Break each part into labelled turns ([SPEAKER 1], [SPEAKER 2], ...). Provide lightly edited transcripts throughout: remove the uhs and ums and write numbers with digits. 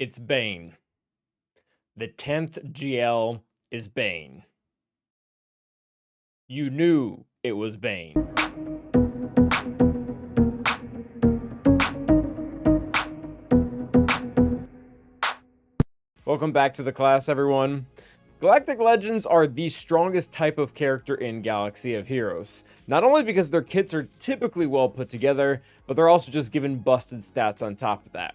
[SPEAKER 1] It's Bane. The 10th GL is Bane. You knew it was Bane. Welcome back to the class, everyone. Galactic Legends are the strongest type of character in Galaxy of Heroes. Not only because their kits are typically well put together, but they're also just given busted stats on top of that.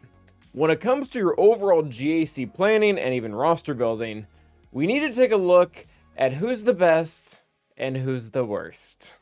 [SPEAKER 1] When it comes to your overall GAC planning and even roster building, we need to take a look at who's the best and who's the worst.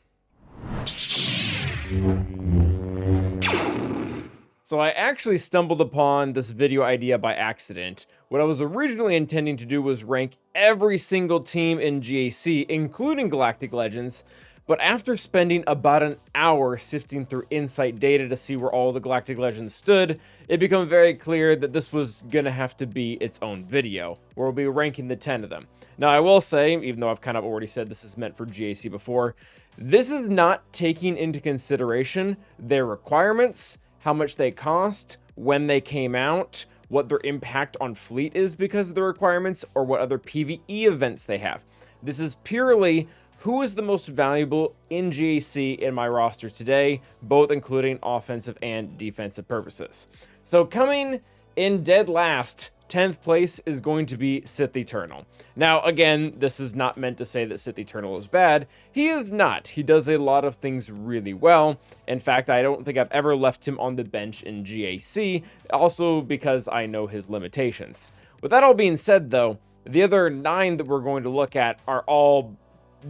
[SPEAKER 1] So I actually stumbled upon this video idea by accident. What I was originally intending to do was rank every single team in GAC, including Galactic Legends, but after spending about an hour sifting through insight data to see where all the Galactic Legends stood, it became very clear that this was gonna have to be its own video, where we'll be ranking the 10 of them. Now I will say, even though I've kind of already said this is meant for GAC before, this is not taking into consideration their requirements, how much they cost, when they came out, what their impact on fleet is because of the requirements, or what other PvE events they have. This is purely who is the most valuable in GAC in my roster today, both including offensive and defensive purposes. So coming in dead last, 10th place is going to be Sith Eternal. Now, again, this is not meant to say that Sith Eternal is bad. He is not. He does a lot of things really well. In fact, I don't think I've ever left him on the bench in GAC, also because I know his limitations. With that all being said, though, the other 9 that we're going to look at are all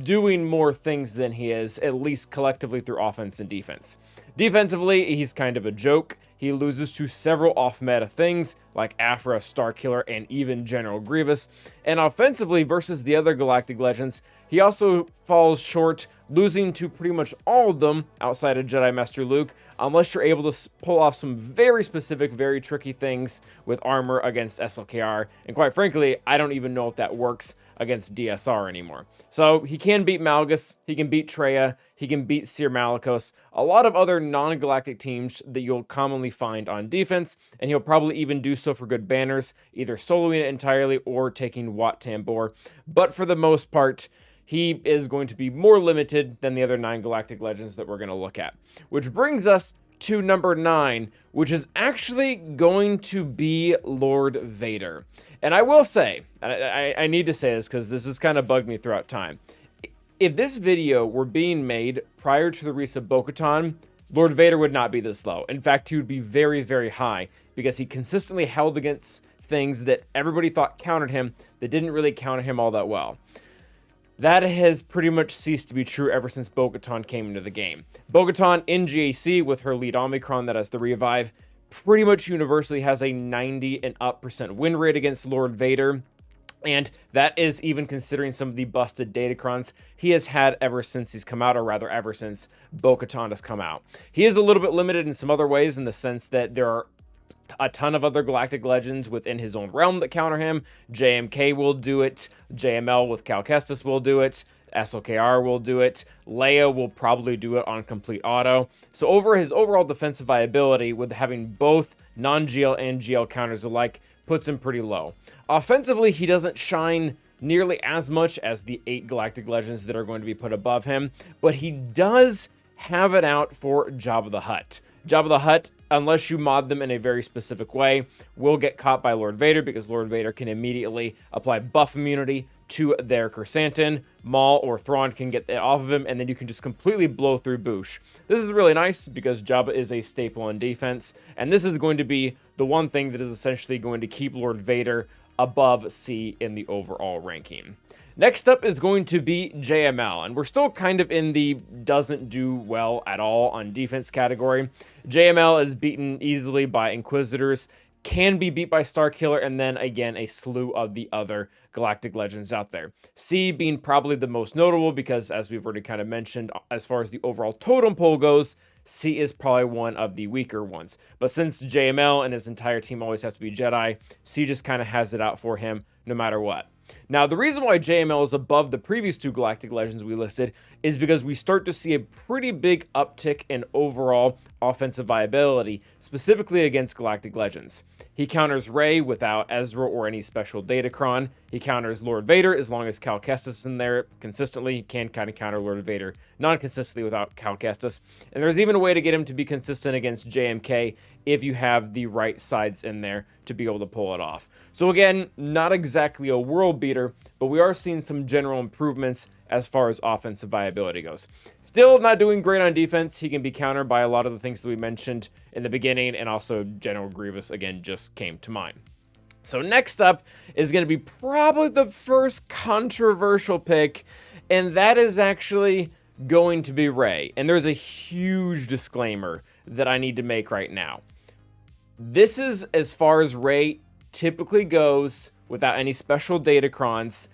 [SPEAKER 1] doing more things than he is, at least collectively through offense and defense. Defensively, he's kind of a joke. He loses to several off-meta things, like Aphra, Starkiller, and even General Grievous. And offensively, versus the other Galactic Legends, he also falls short, losing to pretty much all of them, outside of Jedi Master Luke, unless you're able to pull off some very specific, very tricky things with armor against SLKR. And quite frankly, I don't even know if that works against DSR anymore. So he can beat Malgus, he can beat Traya, he can beat Seer Malicos, a lot of other non-galactic teams that you'll commonly find on defense, and he'll probably even do so for good banners, either soloing it entirely or taking Wat Tambor. But for the most part, he is going to be more limited than the other 9 Galactic Legends that we're going to look at. Which brings us to number 9, which is actually going to be Lord Vader. And I will say, I need to say this because this has kind of bugged me throughout time. If this video were being made prior to the release of Bo-Katan, Lord Vader would not be this low. In fact, he would be very, very high because he consistently held against things that everybody thought countered him that didn't really counter him all that well. That has pretty much ceased to be true ever since Bo-Katan came into the game. Bo-Katan in GAC with her lead Omicron that has the revive pretty much universally has a 90 and up % win rate against Lord Vader. And that is even considering some of the busted datacrons he has had ever since he's come out, or rather ever since Bo-Katan has come out. He is a little bit limited in some other ways in the sense that there are a ton of other Galactic Legends within his own realm that counter him. JMK will do it. JML with Cal Kestis will do it. SLKR will do it. Leia will probably do it on complete auto. So over his overall defensive viability, with having both non-GL and GL counters alike, puts him pretty low. Offensively, he doesn't shine nearly as much as the 8 Galactic Legends that are going to be put above him, but he does have it out for Jabba the Hutt. Jabba the Hutt, unless you mod them in a very specific way, will get caught by Lord Vader because Lord Vader can immediately apply buff immunity to their Chrysanthemum. Maul or Thrawn can get that off of him, and then you can just completely blow through Boushh. This is really nice because Jabba is a staple on defense, and this is going to be the one thing that is essentially going to keep Lord Vader above C in the overall ranking. Next up is going to be JML, and we're still kind of in the doesn't do well at all on defense category. JML is beaten easily by Inquisitors, can be beat by Starkiller, and then again a slew of the other Galactic Legends out there. C being probably the most notable because, as we've already kind of mentioned, as far as the overall totem pole goes, C is probably one of the weaker ones. But since JML and his entire team always have to be Jedi, C just kind of has it out for him no matter what. Now, the reason why JML is above the previous two Galactic Legends we listed is because we start to see a pretty big uptick in overall offensive viability, specifically against Galactic Legends. He counters Rey without Ezra or any special datacron. He counters Lord Vader as long as Cal Kestis is in there consistently. He can kind of counter Lord Vader non-consistently without Cal Kestis. And there's even a way to get him to be consistent against JMK if you have the right sides in there to be able to pull it off. So again, not exactly a world beater, but we are seeing some general improvements as far as offensive viability goes. Still not doing great on defense. He can be countered by a lot of the things that we mentioned in the beginning, and also General Grievous, again, just came to mind. So next up is going to be probably the first controversial pick, and that is actually going to be Rey. And there's a huge disclaimer that I need to make right now. This is as far as Rey typically goes without any special datacrons,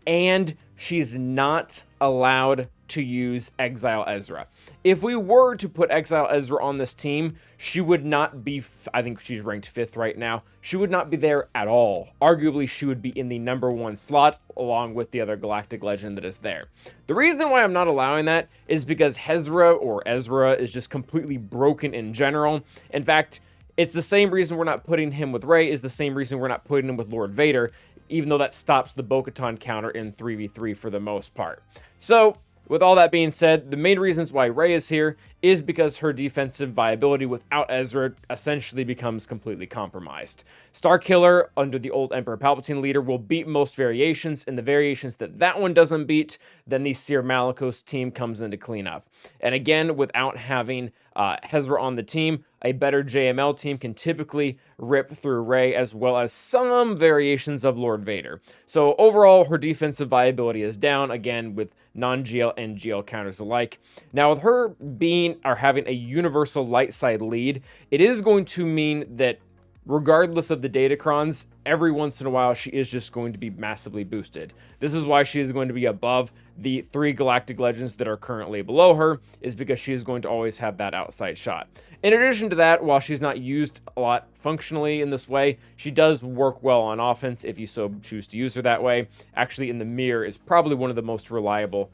[SPEAKER 1] and she's not allowed to use Exile Ezra. If we were to put Exile Ezra on this team, she would not be, I think she's ranked 5th right now, she would not be there at all. Arguably, she would be in the #1 slot along with the other Galactic Legend that is there. The reason why I'm not allowing that is because Hezra or Ezra is just completely broken in general. In fact, it's the same reason we're not putting him with Rey is the same reason we're not putting him with Lord Vader, even though that stops the Bo-Katan counter in 3v3 for the most part. So, with all that being said, the main reasons why Rey is here is because her defensive viability without Ezra essentially becomes completely compromised. Starkiller, under the old Emperor Palpatine leader, will beat most variations, and the variations that that one doesn't beat, then the Seer Malicos team comes in to clean up. And again, without having Hezra on the team, a better JML team can typically rip through Rey, as well as some variations of Lord Vader. So overall, her defensive viability is down, again, with non-GL and GL counters alike. Now, with her being or having a universal light side lead, it is going to mean that regardless of the datacrons, every once in a while she is just going to be massively boosted. This is why she is going to be above the 3 Galactic Legends that are currently below her, is because she is going to always have that outside shot. In addition to that, while she's not used a lot functionally in this way, she does work well on offense if you so choose to use her that way. Actually, in the mirror is probably one of the most reliable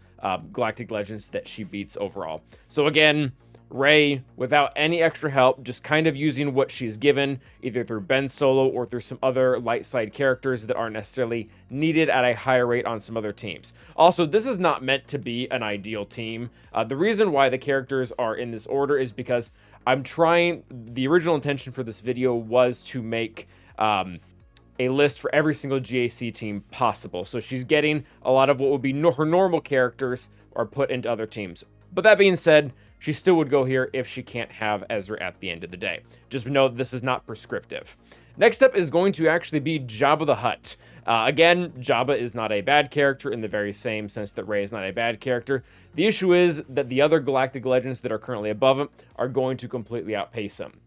[SPEAKER 1] Galactic Legends that she beats overall. So again, Rey, without any extra help, just kind of using what she's given, either through Ben Solo or through some other light side characters that aren't necessarily needed at a higher rate on some other teams. Also, this is not meant to be an ideal team. The reason why the characters are in this order is because the original intention for this video was to make a list for every single GAC team possible. So she's getting a lot of what would be her normal characters are put into other teams. But that being said, she still would go here if she can't have Ezra at the end of the day. Just know that this is not prescriptive. Next up is going to actually be Jabba the Hutt. Again, Jabba is not a bad character in the very same sense that Rey is not a bad character. The issue is that the other Galactic Legends that are currently above him are going to completely outpace him.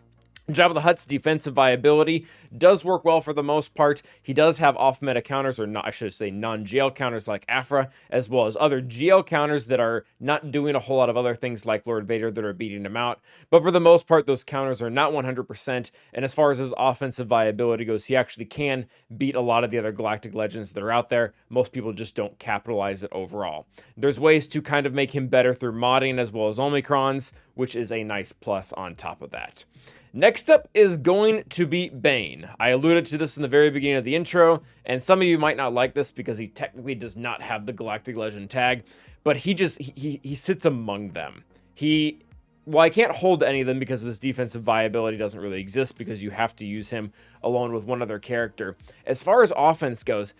[SPEAKER 1] Jabba the Hutt's defensive viability does work well for the most part. He does have off-meta counters, or not, I should say non-GL counters like Afra, as well as other GL counters that are not doing a whole lot of other things like Lord Vader that are beating him out. But for the most part, those counters are not 100%, and as far as his offensive viability goes, he actually can beat a lot of the other Galactic Legends that are out there. Most people just don't capitalize it overall. There's ways to kind of make him better through modding as well as Omicrons, which is a nice plus on top of that. Next up is going to be Bane. I alluded to this in the very beginning of the intro, and some of you might not like this because he technically does not have the Galactic Legend tag, but he sits among them. Well, I can't hold any of them because his defensive viability doesn't really exist because you have to use him alone with one other character. As far as offense goes,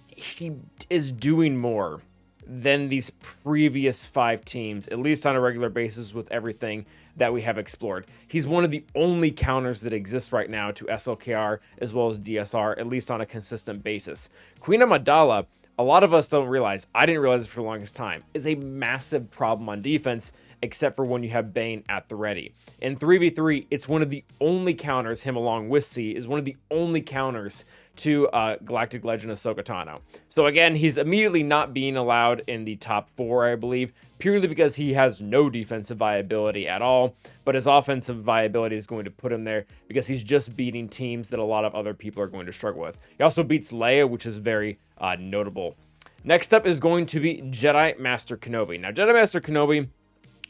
[SPEAKER 1] he is doing more than these previous 5 teams, at least on a regular basis with everything that we have explored. He's one of the only counters that exist right now to SLKR as well as DSR, at least on a consistent basis. Queen Amidala, a lot of us don't realize, I didn't realize it for the longest time, is a massive problem on defense, except for when you have Bane at the ready. In 3v3, it's one of the only counters, him along with C, is one of the only counters to Galactic Legend Ahsoka Tano. So again, he's immediately not being allowed in the top 4, I believe, purely because he has no defensive viability at all, but his offensive viability is going to put him there because he's just beating teams that a lot of other people are going to struggle with. He also beats Leia, which is very notable. Next up is going to be Jedi Master Kenobi. Now, Jedi Master Kenobi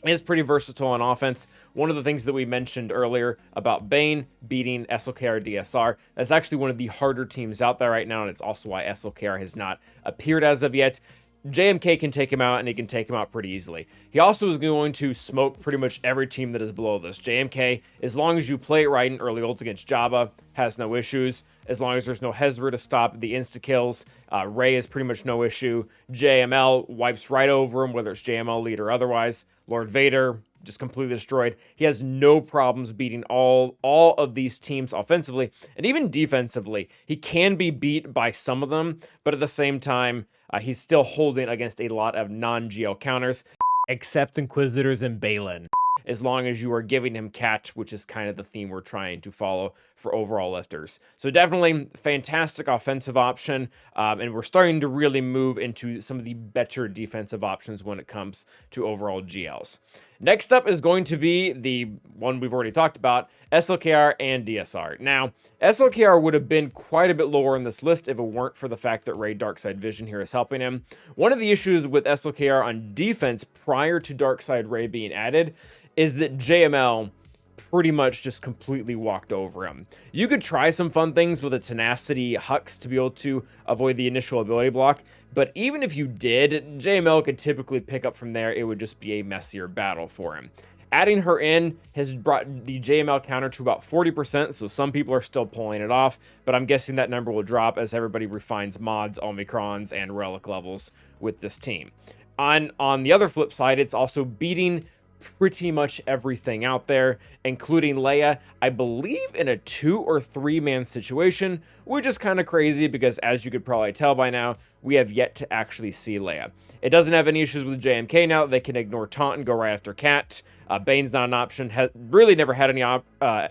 [SPEAKER 1] is pretty versatile on offense. One of the things that we mentioned earlier about Bane beating SLKR DSR, that's actually one of the harder teams out there right now, and it's also why SLKR has not appeared as of yet. JMK can take him out, and he can take him out pretty easily. He also is going to smoke pretty much every team that is below this. JMK, as long as you play it right in early ult against Jabba, has no issues. As long as there's no Hezra to stop the insta-kills, Rey is pretty much no issue. JML wipes right over him, whether it's JML lead or otherwise. Lord Vader, just completely destroyed. He has no problems beating all of these teams offensively, and even defensively. He can be beat by some of them, but at the same time, he's still holding against a lot of non-GL counters, except Inquisitors and Balin, as long as you are giving him Cat, which is kind of the theme we're trying to follow for overall lifters. So definitely fantastic offensive option, and we're starting to really move into some of the better defensive options when it comes to overall GLs. Next up is going to be the one we've already talked about, SLKR and DSR. Now, SLKR would have been quite a bit lower on this list if it weren't for the fact that Rey Darkside Vision here is helping him. One of the issues with SLKR on defense prior to Darkside Rey being added is that JML pretty much just completely walked over him. You could try some fun things with a Tenacity Hux to be able to avoid the initial ability block, but even if you did, JML could typically pick up from there. It would just be a messier battle for him. Adding her in has brought the JML counter to about 40%, so some people are still pulling it off, but I'm guessing that number will drop as everybody refines mods, Omicrons, and Relic levels with this team. On the other flip side, it's also beating pretty much everything out there, including Leia, I believe in a 2 or 3 man situation, which is kind of crazy because, as you could probably tell by now, we have yet to actually see Leia. It doesn't have any issues with JMK now. They can ignore taunt and go right after Cat. Bane's not an option. Really never had any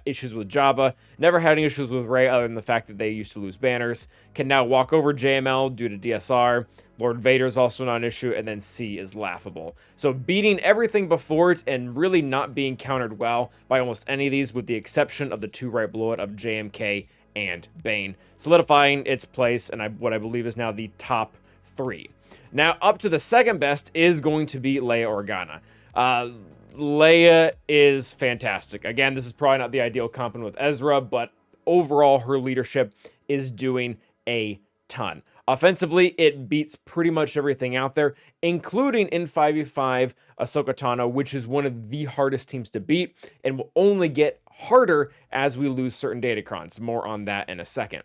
[SPEAKER 1] issues with Jabba. Never had any issues with Rey other than the fact that they used to lose banners. Can now walk over JML due to DSR. Lord Vader is also not an issue, and then C is laughable. So beating everything before it and really not being countered well by almost any of these, with the exception of the 2 right below it of JMK and Bane, solidifying its place and what I believe is now the top 3. Now, up to the second best is going to be Leia Organa. Leia is fantastic. Again, this is probably not the ideal company with Erza, but overall, her leadership is doing a ton. Offensively, it beats pretty much everything out there, including in 5v5 Ahsoka Tano, which is one of the hardest teams to beat, and will only get harder as we lose certain datacrons. More on that in a second.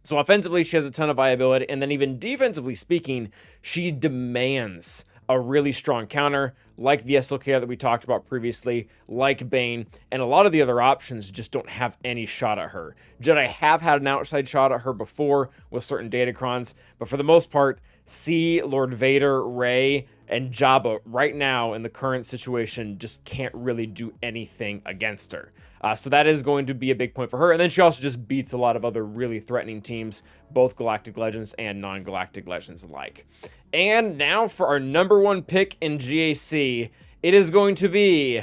[SPEAKER 1] So offensively, she has a ton of viability, and then even defensively speaking, she demands a really strong counter, like the SLKR that we talked about previously, like Bane, and a lot of the other options just don't have any shot at her. Jedi have had an outside shot at her before with certain datacrons, but for the most part, C, Lord Vader, Rey, and Jabba right now in the current situation just can't really do anything against her. So that is going to be a big point for her. And then she also just beats a lot of other really threatening teams, both Galactic Legends and non-Galactic Legends alike. And now for our number 1 pick in GAC, it is going to be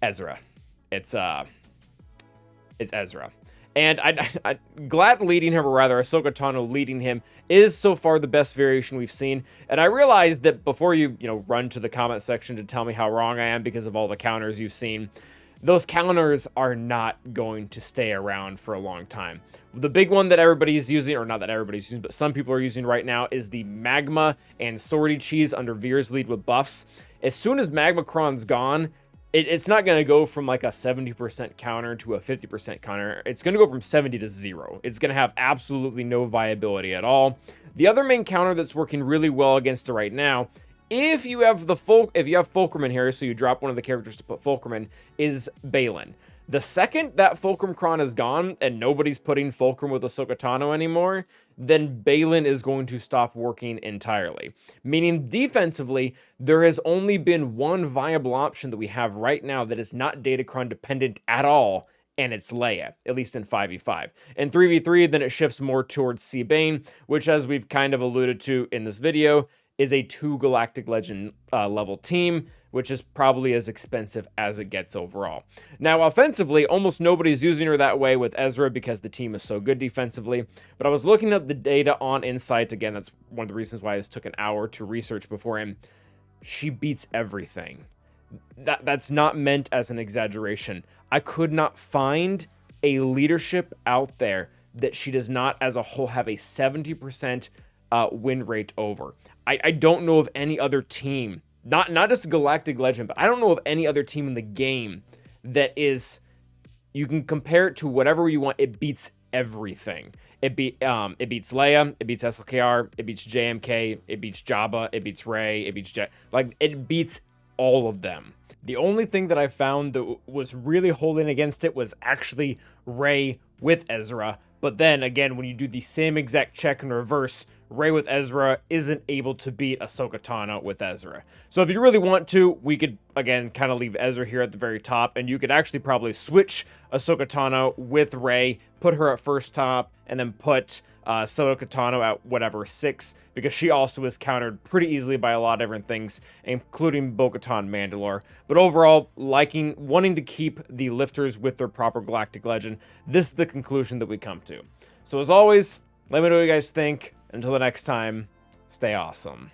[SPEAKER 1] Erza. It's Erza. And I'm glad leading him, or rather Ahsoka Tano leading him, is so far the best variation we've seen. And I realize that before you run to the comment section to tell me how wrong I am because of all the counters you've seen, those counters are not going to stay around for a long time. The big one that everybody's using, or not that everybody's using, but some people are using right now, is the Magma and Swordy Cheese under Veer's lead with buffs. As soon as Magmacron's gone, it's not going to go from like a 70% counter to a 50% counter. It's going to go from 70 to 0. It's going to have absolutely no viability at all. The other main counter that's working really well against it right now, if you have Fulcrum in here, so you drop one of the characters to put Fulcrum in, is Balin. The second that Fulcrum Kron is gone and nobody's putting Fulcrum with Ahsoka Tano anymore, then Baylan is going to stop working entirely. Meaning defensively, there has only been one viable option that we have right now that is not Datacron dependent at all, and it's Leia, at least in 5v5. In 3v3, then it shifts more towards C. Bane, which, as we've kind of alluded to in this video, is a 2 Galactic Legend level team, which is probably as expensive as it gets overall. Now, offensively, almost nobody's using her that way with Erza because the team is so good defensively, but I was looking up the data on Insight. Again, that's one of the reasons why this took an hour to research beforehand. She beats everything. That's not meant as an exaggeration. I could not find a leadership out there that she does not, as a whole, have a 70% win rate over. I don't know of any other team, not just Galactic Legend, but I don't know of any other team in the game that is, you can compare it to whatever you want. It beats everything. It beats Leia, it beats SLKR, it beats JMK, it beats Jabba, it beats Rey, it beats Jet. Like, it beats all of them. The only thing that I found that was really holding against it was actually Rey with Erza. But then again, when you do the same exact check in reverse, Rey with Erza isn't able to beat Ahsoka Tano with Erza. So if you really want to, we could, again, kind of leave Erza here at the very top, and you could actually probably switch Ahsoka Tano with Rey, put her at first top, and then put Ahsoka Tano at whatever, 6, because she also is countered pretty easily by a lot of different things, including Bo-Katan Mandalore. But overall, wanting to keep the lifters with their proper Galactic Legend, this is the conclusion that we come to. So as always, let me know what you guys think. Until the next time, stay awesome.